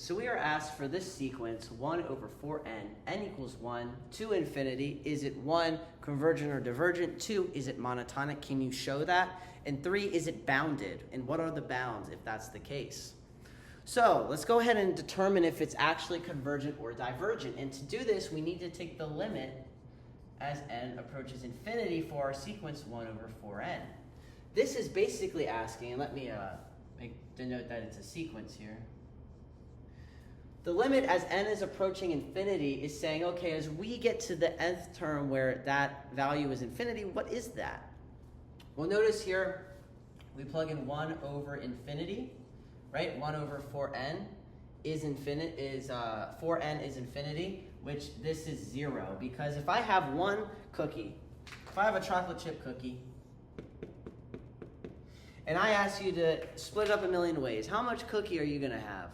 So we are asked for this sequence 1 over 4n, n equals 1 to infinity. Is it 1, convergent or divergent? 2, is it monotonic? Can you show that? And 3, is it bounded? And what are the bounds if that's the case? So let's go ahead and determine if it's actually convergent or divergent. And to do this, we need to take the limit as n approaches infinity for our sequence 1 over 4n. This is basically asking, and let me denote that it's a sequence here. The limit as n is approaching infinity is saying, okay, as we get to the nth term where that value is infinity, what is that? Well, notice here, we plug in 1 over infinity, right? 1 over 4n is 4n is infinity, which this is 0, because if I have one cookie, if I have a chocolate chip cookie, and I ask you to split it up a million ways, how much cookie are you going to have?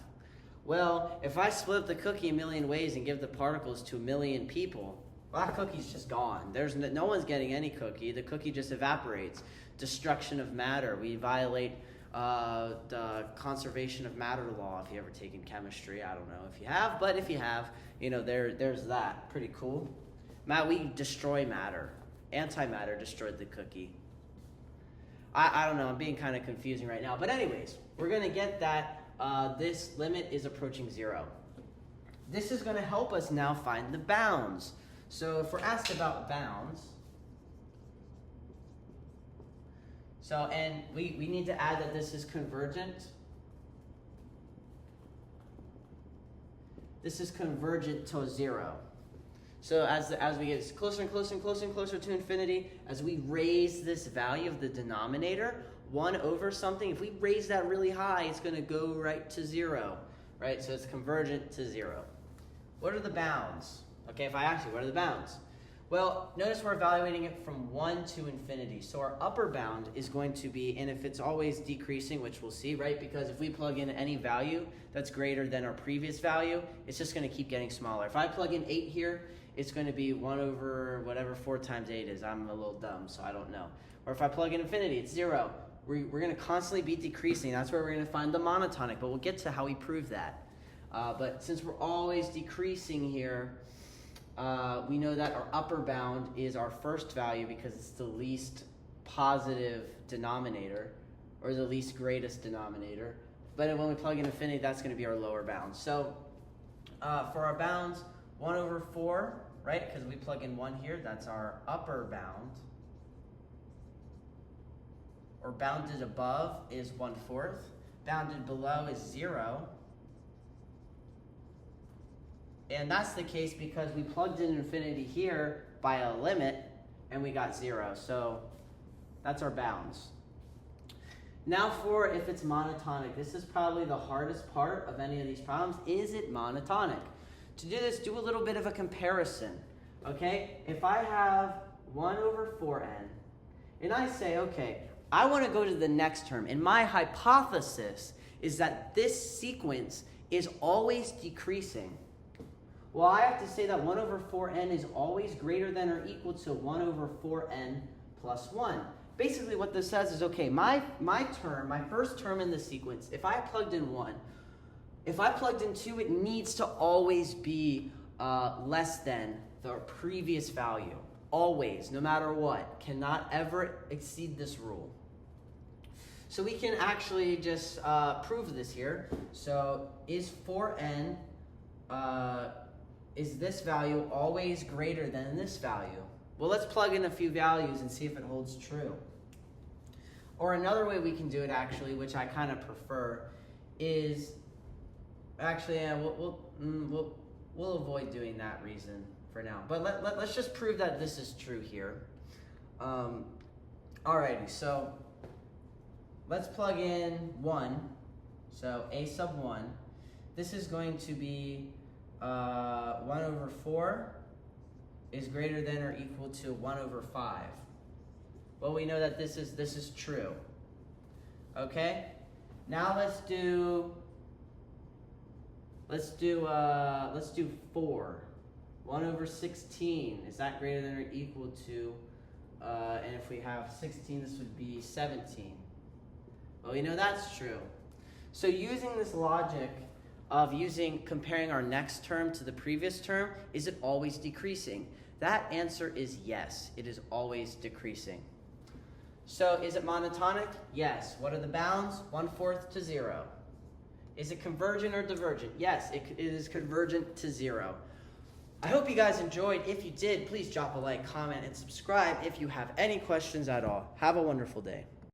Well, if I split the cookie a million ways and give the particles to a million people, well, that cookie's just gone. No one's getting any cookie. The cookie just evaporates. Destruction of matter. We violate the conservation of matter law if you ever taken chemistry. I don't know if you have, but if you have, there's that. Pretty cool. We destroy matter. Antimatter destroyed the cookie. I don't know. I'm being kind of confusing right now. But anyways, we're going to get that this limit is approaching 0. This is going to help us now find the bounds. So if we're asked about bounds, and we need to add that this is convergent. This is convergent to 0. So as we get closer and closer and closer and closer to infinity, as we raise this value of the denominator, 1 over something, if we raise that really high, it's going to go right to 0, right? So it's convergent to 0. What are the bounds? Okay, if I ask you, what are the bounds? Well, notice we're evaluating it from 1 to infinity. So our upper bound is going to be, and if it's always decreasing, which we'll see, right? Because if we plug in any value that's greater than our previous value, it's just going to keep getting smaller. If I plug in 8 here, it's going to be 1 over whatever 4 times 8 is. I'm a little dumb, so I don't know. Or if I plug in infinity, it's 0. We're going to constantly be decreasing. That's where we're going to find the monotonic, but we'll get to how we prove that. But since we're always decreasing here, we know that our upper bound is our first value because it's the least positive denominator, or the least greatest denominator. But when we plug in infinity, that's going to be our lower bound. So for our bounds, 1 over 4, right? Because we plug in 1 here, that's our upper bound. Or bounded above is 1/4. Bounded below is 0. And that's the case because we plugged in infinity here by a limit and we got 0. So that's our bounds. Now for if it's monotonic. This is probably the hardest part of any of these problems. Is it monotonic? To do this, do a little bit of a comparison. Okay? If I have 1 over 4n and I say, okay, I want to go to the next term. And my hypothesis is that this sequence is always decreasing. Well, I have to say that 1 over 4n is always greater than or equal to 1 over 4n plus 1. Basically what this says is, okay, my first term in the sequence, if I plugged in 1, if I plugged in 2, it needs to always be less than the previous value. Always, no matter what. Cannot ever exceed this rule. So we can actually just prove this here. So is 4n, is this value always greater than this value? Well, let's plug in a few values and see if it holds true. Or another way we can do it actually, which I kind of prefer, is actually we'll avoid doing that reason for now. But let's just prove that this is true here. Alrighty, so let's plug in 1. So a sub 1. This is going to be 1 over 4 is greater than or equal to 1 over 5. Well, we know that this is true. Okay? Now let's do 4. 1 over 16, is that greater than or equal to, and if we have 16, this would be 17. Well, we know that's true. So using this logic, of comparing our next term to the previous term, is it always decreasing? That answer is yes, it is always decreasing. So is it monotonic? Yes. What are the bounds? 1/4 to 0. Is it convergent or divergent? Yes, it is convergent to 0. I hope you guys enjoyed. If you did, please drop a like, comment, and subscribe if you have any questions at all. Have a wonderful day.